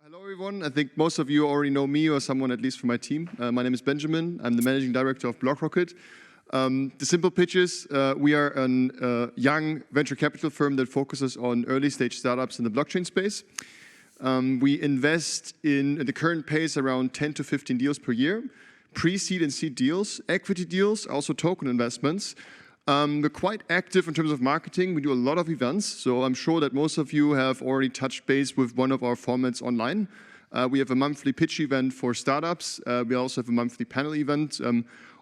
Hello everyone, I think most of you already know me or someone at least from my team. My name is Benjamin, I'm the Managing Director of Blockrocket. The simple pitch is we are a young venture capital firm that focuses on early stage startups in the blockchain space. We invest in the current pace around 10 to 15 deals per year, pre-seed and seed deals, equity deals, also token investments. We're quite active in terms of marketing. We do a lot of events, so I'm sure that most of you have already touched base with one of our formats online. We have a monthly pitch event for startups. We also have a monthly panel event.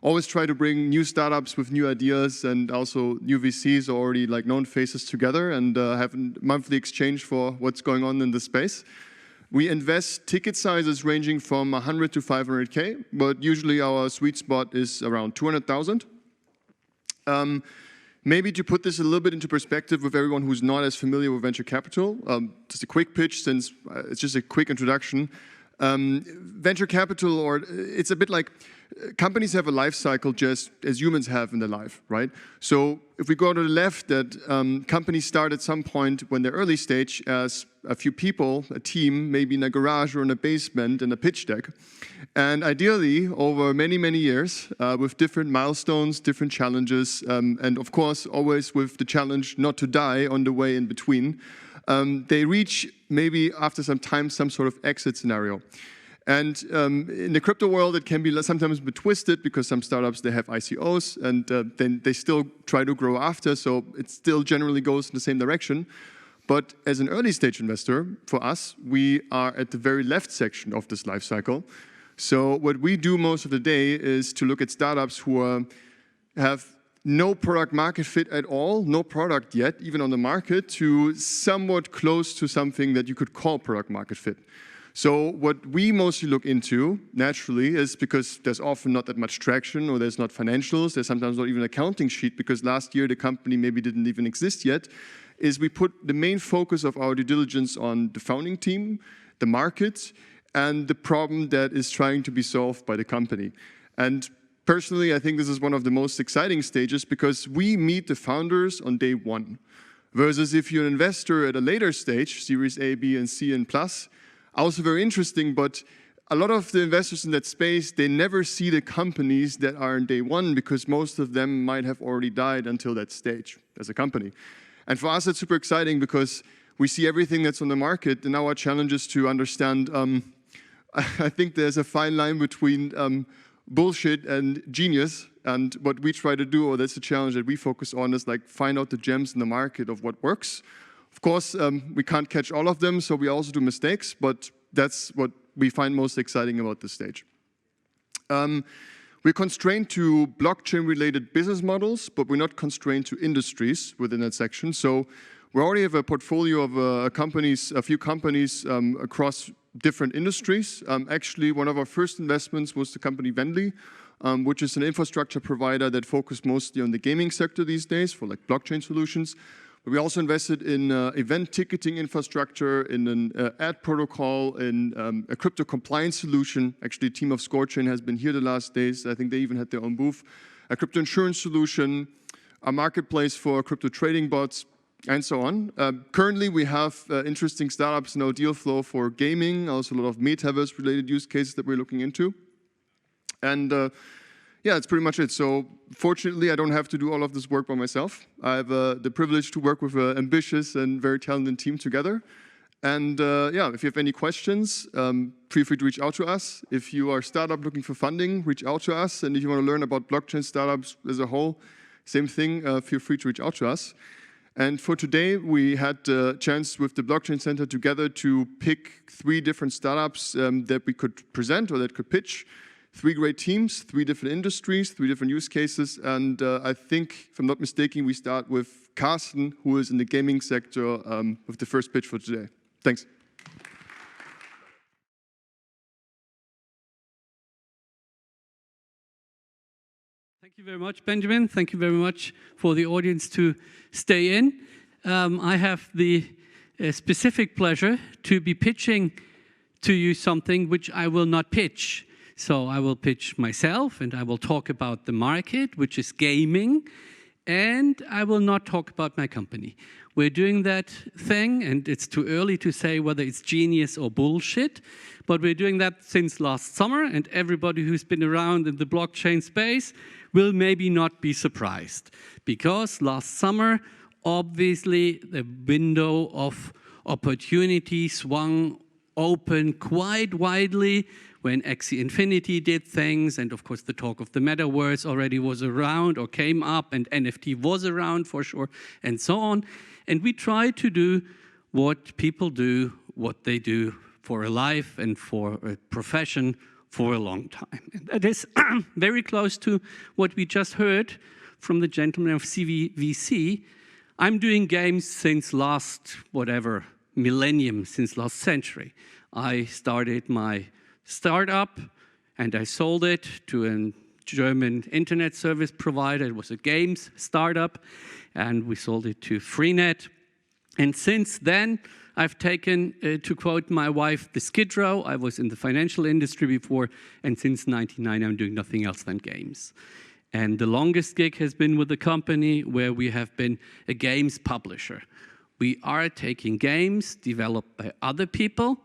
Always try to bring new startups with new ideas and also new VCs or already like known faces together and have a monthly exchange for what's going on in the space. We invest ticket sizes ranging from 100 to 500K, but usually our sweet spot is around 200,000. Maybe to put this a little bit into perspective with everyone who's not as familiar with venture capital, just a quick pitch since it's just a quick introduction. Venture capital, or it's a bit like companies have a life cycle just as humans have in their life, right? So if we go to the left, that companies start at some point when they're early stage as a few people, a team, maybe in a garage or in a basement in a pitch deck. And ideally, over many, many years, with different milestones, different challenges, and of course, always with the challenge not to die on the way in between, they reach maybe after some time some sort of exit scenario. And in the crypto world, it can be sometimes a bit twisted because some startups, they have ICOs and then they still try to grow after, so it still generally goes in the same direction. But as an early stage investor, for us, we are at the very left section of this life cycle. So what we do most of the day is to look at startups who have no product market fit at all, no product yet, even on the market, to somewhat close to something that you could call product market fit. So what we mostly look into, naturally, is because there's often not that much traction or there's not financials, there's sometimes not even an accounting sheet because last year the company maybe didn't even exist yet, is we put the main focus of our due diligence on the founding team, the market, and the problem that is trying to be solved by the company. And personally, I think this is one of the most exciting stages because we meet the founders on day one. Versus if you're an investor at a later stage, Series A, B, and C, and plus, also very interesting, but a lot of the investors in that space, they never see the companies that are in day one because most of them might have already died until that stage as a company. And for us, it's super exciting because we see everything that's on the market, and our challenge is to understand, I think there's a fine line between bullshit and genius, and what we try to do, or that's the challenge that we focus on, is like find out the gems in the market of what works. Of course, we can't catch all of them, so we also do mistakes, but that's what we find most exciting about this stage. We're constrained to blockchain-related business models, but we're not constrained to industries within that section. So we already have a portfolio of companies, a few companies across different industries. Actually, one of our first investments was the company Vendly, which is an infrastructure provider that focuses mostly on the gaming sector these days for like blockchain solutions. But we also invested in event ticketing infrastructure, in an ad protocol, in a crypto compliance solution. Actually, a team of Scorechain has been here the last days. I think they even had their own booth. A crypto insurance solution, a marketplace for crypto trading bots, and so on. Currently, we have interesting startups in our deal flow for gaming, also a lot of metaverse-related use cases that we're looking into. And yeah, that's pretty much it. So fortunately, I don't have to do all of this work by myself. I have the privilege to work with an ambitious and very talented team together. And yeah, if you have any questions, feel free to reach out to us. If you are a startup looking for funding, reach out to us. And if you want to learn about blockchain startups as a whole, same thing, feel free to reach out to us. And for today, we had the chance with the Blockchain Center together to pick 3 different startups that we could present or that could pitch. 3 great teams, 3 different industries, 3 different use cases. And I think, if I'm not mistaken, we start with Carsten, who is in the gaming sector, with the first pitch for today. Thanks. Thank you very much, Benjamin. Thank you very much for the audience to stay in. I have the specific pleasure to be pitching to you something which I will not pitch. So I will pitch myself and I will talk about the market, which is gaming. And I will not talk about my company. We're doing that thing, and it's too early to say whether it's genius or bullshit, but we're doing that since last summer, and everybody who's been around in the blockchain space will maybe not be surprised. Because last summer, obviously, the window of opportunity swung open quite widely when Axie Infinity did things, and of course the talk of the metaverse already was around or came up, and NFT was around for sure, and so on. And we try to do what people do, what they do for a life and for a profession for a long time. And that is very close to what we just heard from the gentleman of CVVC. I'm doing games since last, whatever, millennium, since last century. I started my startup and I sold it to a German internet service provider. It was a games startup, and we sold it to Freenet. And since then, I've taken, to quote my wife, the skid row. I was in the financial industry before, and since '99, I'm doing nothing else than games. And the longest gig has been with a company where we have been a games publisher. We are taking games developed by other people,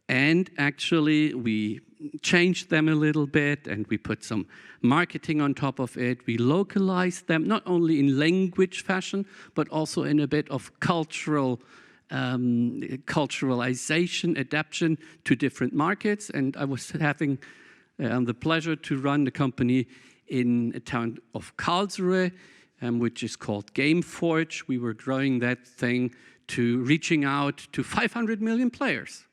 and actually we changed them a little bit, and we put some marketing on top of it. We localized them, not only in language fashion, but also in a bit of culturalization, adaptation to different markets. And I was having the pleasure to run the company in a town of Karlsruhe, which is called Gameforge. We were growing that thing to reaching out to 500 million players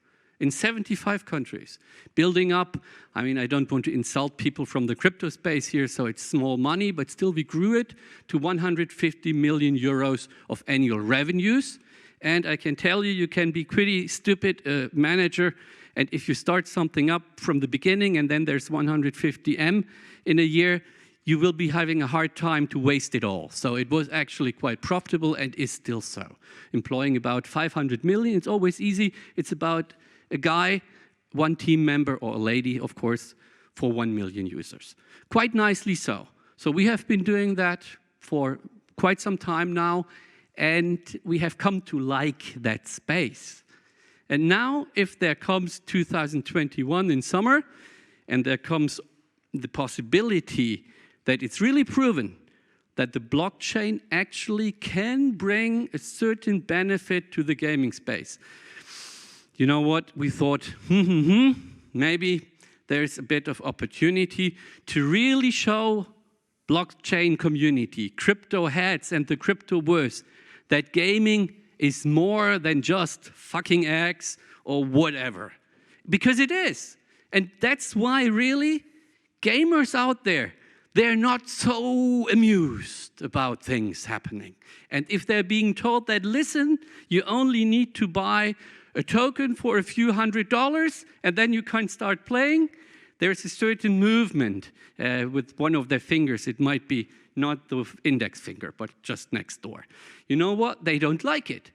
in 75 countries, building up. I mean, I don't want to insult people from the crypto space here, so it's small money, but still we grew it to 150 million euros of annual revenues. And I can tell you, you can be pretty stupid manager, and if you start something up from the beginning and then there's 150 M in a year, you will be having a hard time to waste it all. So it was actually quite profitable and is still so. Employing about 500 million, it's always easy. It's about a guy, one team member, or a lady, of course, for 1 million users. Quite nicely so. So we have been doing that for quite some time now, and we have come to like that space. And now, if there comes 2021 in summer, and there comes the possibility that it's really proven that the blockchain actually can bring a certain benefit to the gaming space. You know what? We thought, maybe there's a bit of opportunity to really show blockchain community, crypto heads and the cryptoverse that gaming is more than just fucking eggs or whatever. Because it is. And that's why really gamers out there, they're not so amused about things happening. And if they're being told that, listen, you only need to buy a token for a few $100s, and then you can start playing, there's a certain movement with one of their fingers. It might be not the index finger, but just next door. You know what? They don't like it.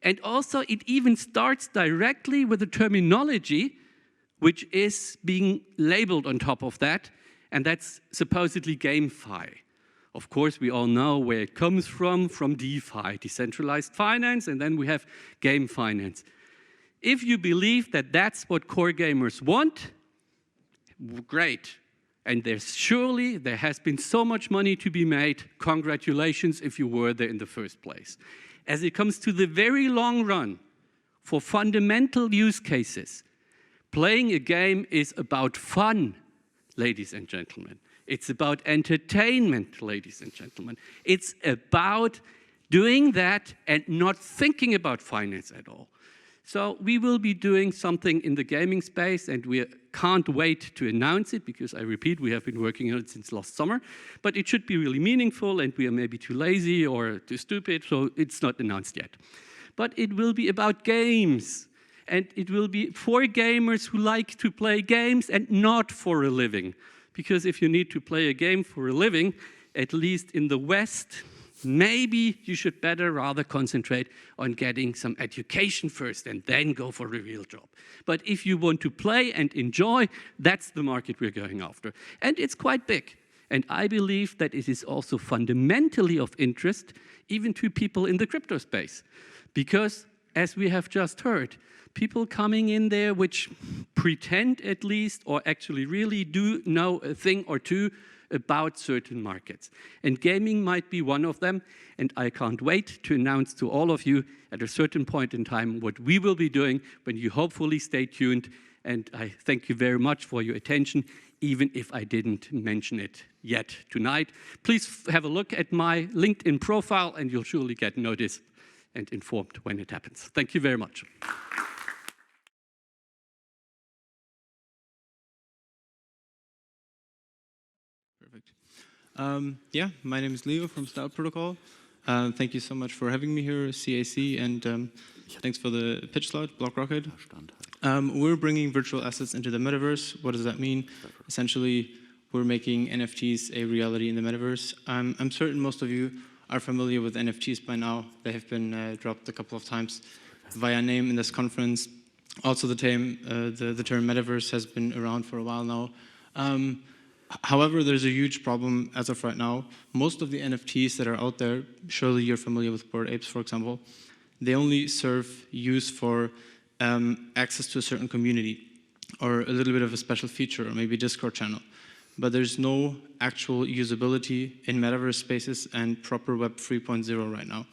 And also, it even starts directly with the terminology, which is being labeled on top of that, and that's supposedly GameFi. Of course, we all know where it comes from DeFi, decentralized finance, and then we have game finance. If you believe that that's what core gamers want, great. And there has been so much money to be made. Congratulations if you were there in the first place. As it comes to the very long run, for fundamental use cases, playing a game is about fun, ladies and gentlemen. It's about entertainment, ladies and gentlemen. It's about doing that and not thinking about finance at all. So we will be doing something in the gaming space, and we can't wait to announce it because, I repeat, we have been working on it since last summer. But it should be really meaningful, and we are maybe too lazy or too stupid, so it's not announced yet. But it will be about games, and it will be for gamers who like to play games and not for a living. Because if you need to play a game for a living, at least in the West, maybe you should better rather concentrate on getting some education first and then go for a real job. But if you want to play and enjoy, that's the market we're going after. And it's quite big. And I believe that it is also fundamentally of interest even to people in the crypto space. Because, as we have just heard, people coming in there which pretend at least, or actually really do know a thing or two about certain markets. And gaming might be one of them, and I can't wait to announce to all of you at a certain point in time what we will be doing when you hopefully stay tuned. And I thank you very much for your attention, even if I didn't mention it yet tonight. Please have a look at my LinkedIn profile, and you'll surely get noticed and informed when it happens. Thank you very much. Perfect. Yeah, my name is Leo from Style Protocol. Thank you so much for having me here, CAC, and thanks for the pitch slide, Blockrocket. We're bringing virtual assets into the metaverse. What does that mean? Essentially, we're making NFTs a reality in the metaverse. I'm certain most of you are familiar with NFTs by now. They have been dropped a couple of times via name in this conference. Also, the term metaverse has been around for a while now. However, there's a huge problem as of right now. Most of the NFTs that are out there, surely you're familiar with Bored Apes, for example, they only serve use for access to a certain community or a little bit of a special feature or maybe Discord channel. But there's no actual usability in metaverse spaces and proper Web 3.0 right now.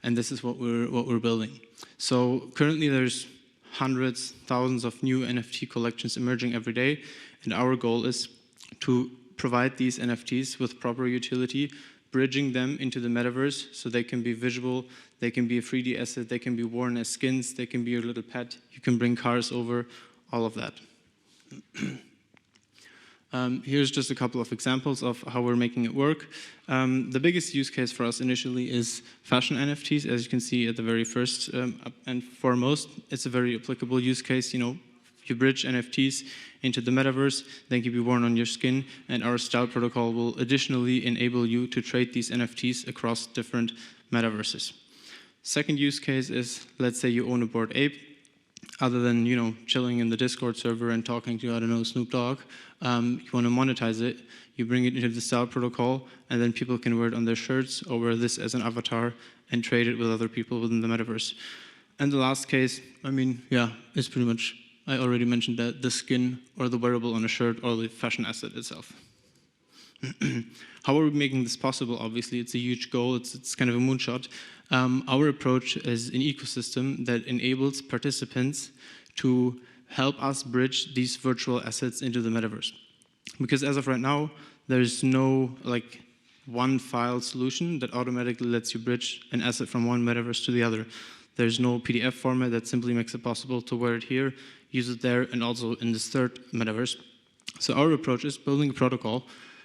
And this is what we're building. So currently there's hundreds, thousands of new NFT collections emerging every day. And our goal is to provide these NFTs with proper utility, bridging them into the metaverse so they can be visual, they can be a 3D asset, they can be worn as skins, they can be your little pet, you can bring cars over, all of that. Here's just a couple of examples of how we're making it work. The biggest use case for us initially is fashion NFTs, as you can see at the very first and foremost. It's a very applicable use case. You know, you bridge NFTs into the metaverse, they can be worn on your skin, and our style protocol will additionally enable you to trade these NFTs across different metaverses. Second use case is, let's say you own a Bored Ape. Other than, you know, chilling in the Discord server and talking to, I don't know, Snoop Dogg, you want to monetize it, you bring it into the style protocol, and then people can wear it on their shirts or wear this as an avatar and trade it with other people within the metaverse. And the last case, I mean, yeah, it's pretty much, I already mentioned that, the skin or the wearable on a shirt or the fashion asset itself. How are we making this possible? Obviously, it's a huge goal. It's kind of a moonshot. Our approach is an ecosystem that enables participants to help us bridge these virtual assets into the metaverse. Because as of right now, there's no like one file solution that automatically lets you bridge an asset from one metaverse to the other. There's no PDF format that simply makes it possible to wear it here, use it there, and also in this third metaverse. So our approach is building a protocol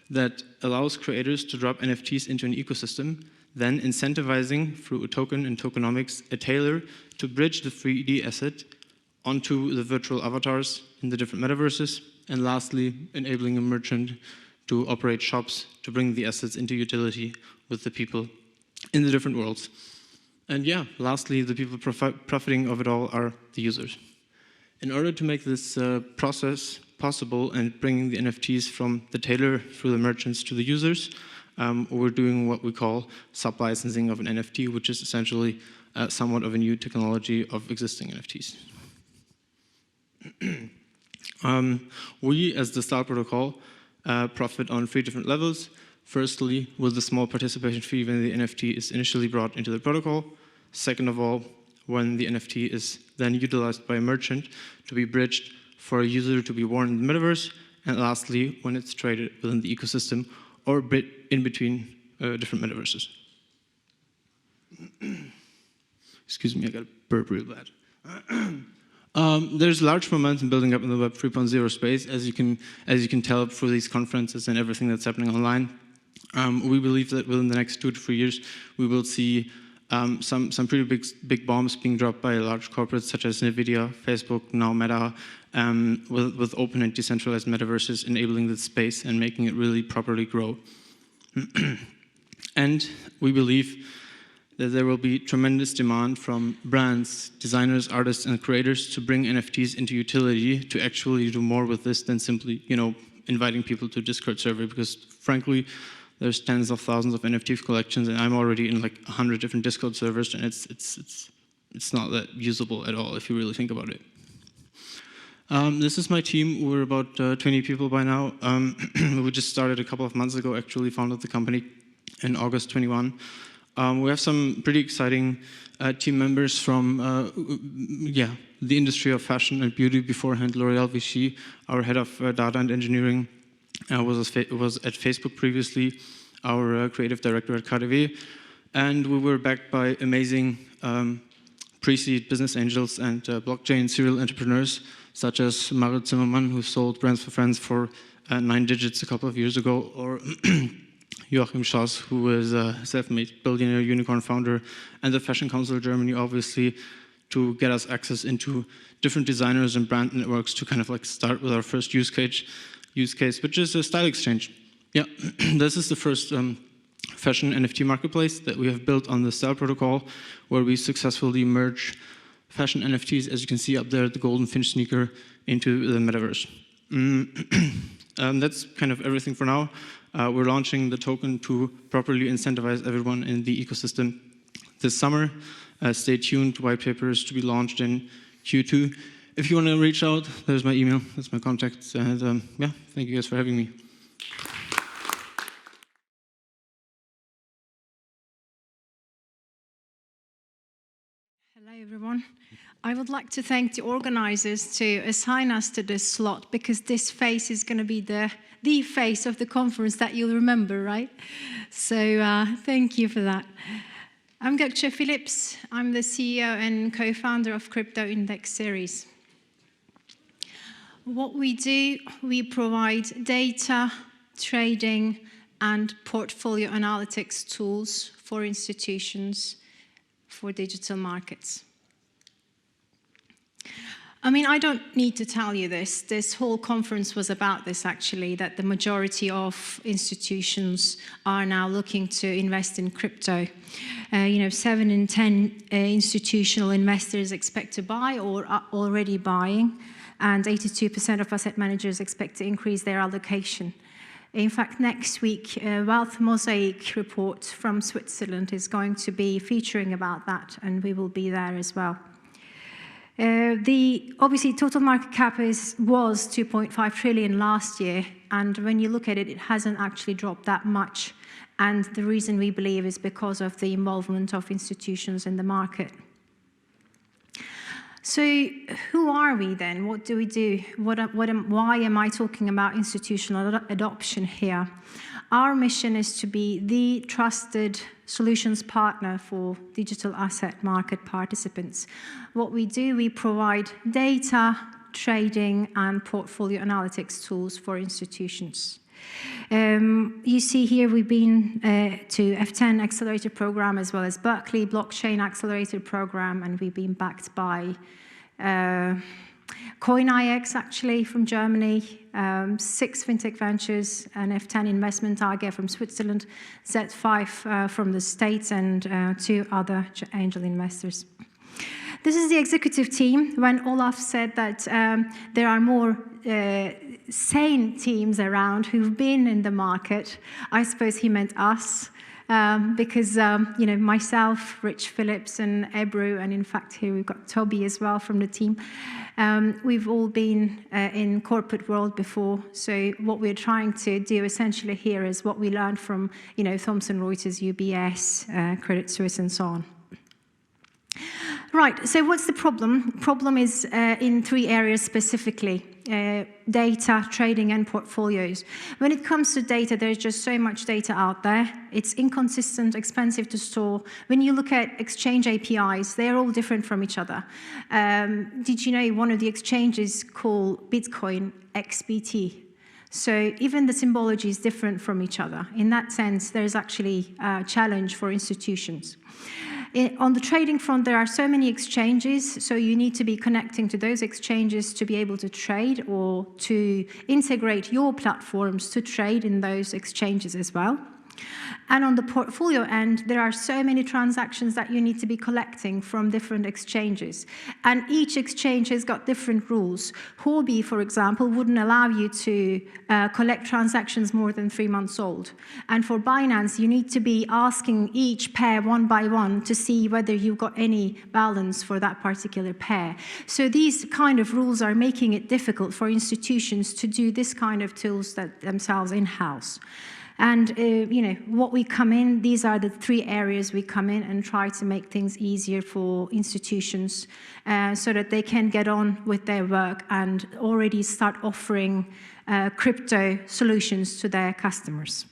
that allows creators to drop NFTs into an ecosystem, then incentivizing through a token and tokenomics a tailor to bridge the 3D asset onto the virtual avatars in the different metaverses, and lastly, enabling a merchant to operate shops to bring the assets into utility with the people in the different worlds. And yeah, lastly, the people profiting of it all are the users. In order to make this process possible and bringing the NFTs from the tailor through the merchants to the users, we're doing what we call sub-licensing of an NFT, which is essentially somewhat of a new technology of existing NFTs. We, as the Style Protocol, profit on 3 different levels. Firstly, with the small participation fee when the NFT is initially brought into the protocol. Second of all, when the NFT is then utilized by a merchant to be bridged for a user to be worn in the metaverse. And lastly, when it's traded within the ecosystem or in between different metaverses. Excuse me, I got a burp real bad. There's large momentum building up in the Web 3.0 space, as you can tell through these conferences and everything that's happening online. We believe that within the next 2 to 3 years, we will see some pretty big bombs being dropped by large corporates such as NVIDIA, Facebook, now Meta, with open and decentralized metaverses enabling the space and making it really properly grow. And we believe that there will be tremendous demand from brands, designers, artists, and creators to bring NFTs into utility to actually do more with this than simply, you know, inviting people to Discord server, because frankly, there's tens of thousands of NFT collections, and I'm already in like 100 different Discord servers, and it's not that usable at all if you really think about it. This is my team. We're about 20 people by now. We just started a couple of months ago, actually founded the company in August 21. We have some pretty exciting team members from the industry of fashion and beauty beforehand. L'Oréal Vichy, our head of data and engineering, was at Facebook previously, our creative director at KDW, and we were backed by amazing pre-seed business angels and blockchain serial entrepreneurs, such as Marit Zimmermann, who sold Brands for Friends for 9 digits a couple of years ago, or Joachim Schaas, who is a self-made billionaire unicorn founder, and the Fashion Council of Germany, obviously, to get us access into different designers and brand networks to kind of like start with our first use case, which is a styleXchange. Yeah, this is the first fashion NFT marketplace that we have built on the Style protocol, where we successfully merge fashion NFTs, as you can see up there, the golden Finch sneaker, into the metaverse. That's kind of everything for now. We're launching the token to properly incentivize everyone in the ecosystem this summer. Stay tuned, white papers to be launched in Q2. If you want to reach out, there's my email, that's my contacts, and yeah, thank you guys for having me. Hello, everyone. I would like to thank the organizers to assign us to this slot, because this face is going to be the face of the conference that you'll remember, right? So thank you for that. I'm Gökçe Phillips. I'm the CEO and co-founder of CryptoIndexSeries. What we do, we provide data, trading, and portfolio analytics tools for institutions for digital markets. I mean, I don't need to tell you this. This whole conference was about this, actually, that the majority of institutions are now looking to invest in crypto. 7 in 10 institutional investors expect to buy or are already buying, and 82% of asset managers expect to increase their allocation. In fact, next week, Wealth Mosaic report from Switzerland is going to be featuring about that, and we will be there as well. Obviously, total market cap was 2.5 trillion last year, and when you look at it, it hasn't actually dropped that much. And the reason we believe is because of the involvement of institutions in the market. So who are we then? What do we do? Why am I talking about institutional adoption here? Our mission is to be the trusted solutions partner for digital asset market participants. What we do, we provide data, trading, and portfolio analytics tools for institutions. You see here we've been to F10 Accelerator Program, as well as Berkeley Blockchain Accelerator Program, and we've been backed by CoinIX, actually, from Germany, 6 fintech ventures, an F10 investment AG from Switzerland, Z5 from the States, and 2 other angel investors. This is the executive team. When Olaf said that there are more sane teams around who've been in the market, I suppose he meant us. Because myself, Rich Phillips, and Ebru, and in fact here we've got Toby as well from the team. We've all been in corporate world before, so what we're trying to do essentially here is what we learned from Thomson Reuters, UBS, Credit Suisse, and so on. Right, so what's the problem? Problem is in 3 areas specifically. Data, trading, and portfolios. When it comes to data, there's just so much data out there. It's inconsistent, expensive to store. When you look at exchange APIs, they're all different from each other. Did you know one of the exchanges called Bitcoin XBT? So even the symbology is different from each other. In that sense, there's actually a challenge for institutions. On the trading front, there are so many exchanges, so you need to be connecting to those exchanges to be able to trade or to integrate your platforms to trade in those exchanges as well. And on the portfolio end, there are so many transactions that you need to be collecting from different exchanges. And each exchange has got different rules. Huobi, for example, wouldn't allow you to collect transactions more than 3 months old. And for Binance, you need to be asking each pair one by one to see whether you've got any balance for that particular pair. So these kind of rules are making it difficult for institutions to do this kind of tools that themselves in-house. And what we come in, these are the 3 areas we come in and try to make things easier for institutions so that they can get on with their work and already start offering crypto solutions to their customers.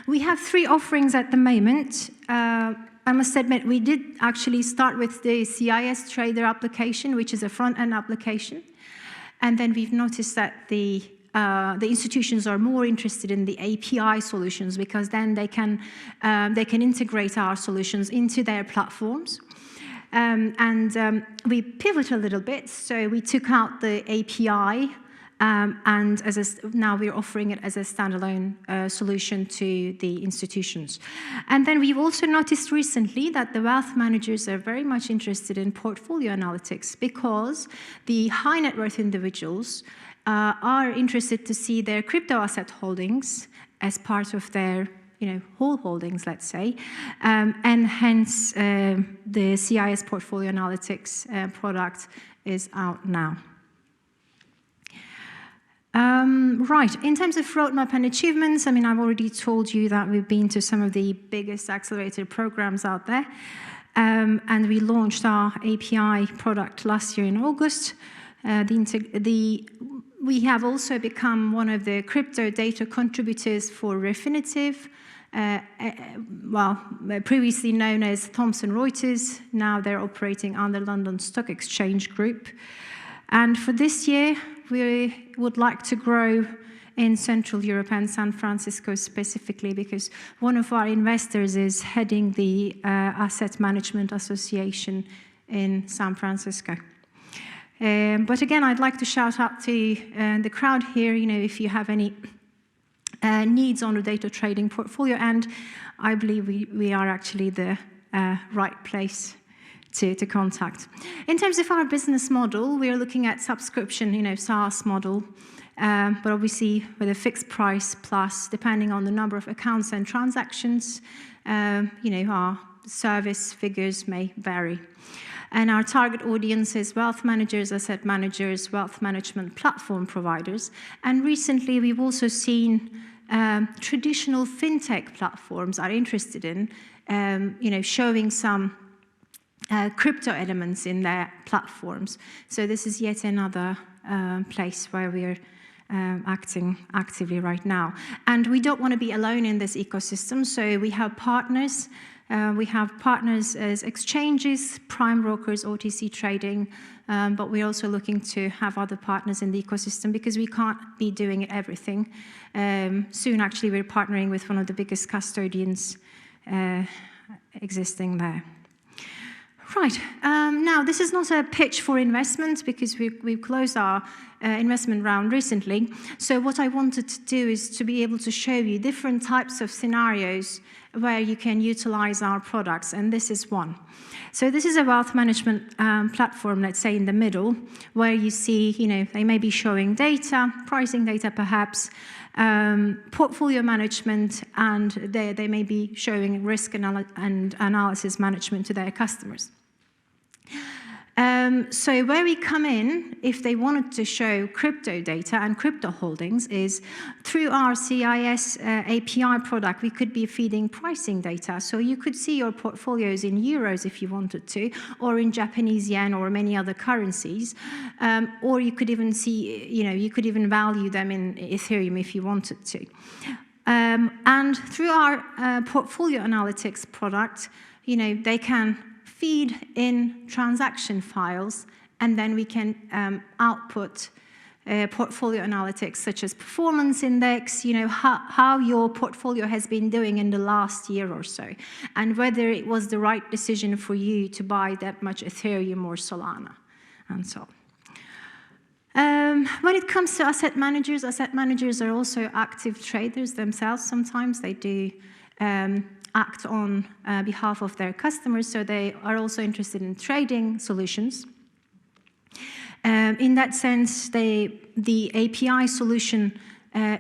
We have 3 offerings at the moment. I must admit, we did actually start with the CIS Trader application, which is a front-end application. And then we've noticed that the institutions are more interested in the API solutions because then they can integrate our solutions into their platforms. We pivot a little bit, so we took out the API, and now we're offering it as a standalone solution to the institutions. And then we've also noticed recently that the wealth managers are very much interested in portfolio analytics because the high net worth individuals are interested to see their crypto asset holdings as part of their whole holdings, let's say, and hence the CIS Portfolio Analytics product is out now. Right, in terms of roadmap and achievements, I've already told you that we've been to some of the biggest accelerator programs out there, and we launched our API product last year in August. We have also become one of the crypto data contributors for Refinitiv, previously known as Thomson Reuters. Now they're operating under London Stock Exchange Group. And for this year, we would like to grow in Central Europe and San Francisco specifically because one of our investors is heading the Asset Management Association in San Francisco. But again, I'd like to shout out to the crowd here, if you have any needs on the data trading portfolio, and I believe we are actually the right place to contact. In terms of our business model, we are looking at subscription, SaaS model, but obviously with a fixed price plus, depending on the number of accounts and transactions, our service figures may vary. And our target audience is wealth managers, asset managers, wealth management platform providers. And recently, we've also seen traditional fintech platforms are interested in, showing some crypto elements in their platforms. So this is yet another place where we're acting actively right now. And we don't want to be alone in this ecosystem, so we have partners. We have partners as exchanges, prime brokers, OTC trading, but we're also looking to have other partners in the ecosystem because we can't be doing everything. Soon, actually, we're partnering with one of the biggest custodians existing there. Right, now this is not a pitch for investment because we've closed our investment round recently. So what I wanted to do is to be able to show you different types of scenarios where you can utilize our products, and this is one. So this is a wealth management platform, let's say in the middle, where you see, they may be showing data, pricing data perhaps, portfolio management, and they may be showing risk and analysis management to their customers. So where we come in, if they wanted to show crypto data and crypto holdings, is through our CIS API product, we could be feeding pricing data. So you could see your portfolios in euros if you wanted to, or in Japanese yen or many other currencies. Or you could even see, you could even value them in Ethereum if you wanted to. And through our portfolio analytics product, they can feed in transaction files, and then we can output portfolio analytics such as performance index, how your portfolio has been doing in the last year or so, and whether it was the right decision for you to buy that much Ethereum or Solana, and so on. When it comes to asset managers are also active traders themselves. Sometimes they do act on behalf of their customers, so they are also interested in trading solutions. In that sense, the API solution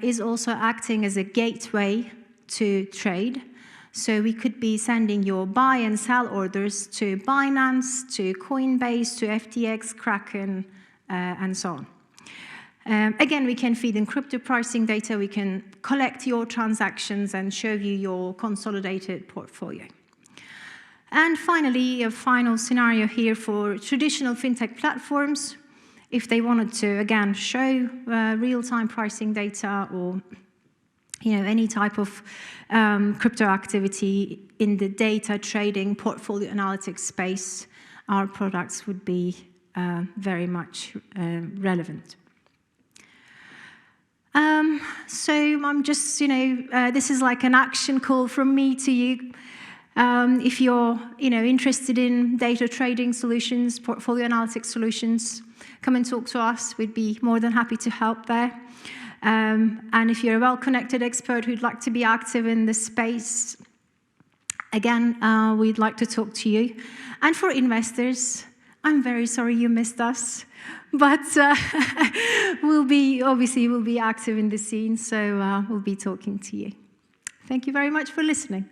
is also acting as a gateway to trade. So we could be sending your buy and sell orders to Binance, to Coinbase, to FTX, Kraken, and so on. Again, we can feed in crypto pricing data. We can collect your transactions and show you your consolidated portfolio. And finally, a final scenario here for traditional fintech platforms. If they wanted to, again, show real-time pricing data or any type of crypto activity in the data trading portfolio analytics space, our products would be very much relevant. So I'm just, this is like an action call from me to you. If you're, interested in data trading solutions, portfolio analytics solutions, come and talk to us. We'd be more than happy to help there. And if you're a well-connected expert who'd like to be active in this space, again, we'd like to talk to you. And for investors, I'm very sorry you missed us, but we'll be active in the scene, so we'll be talking to you. Thank you very much for listening.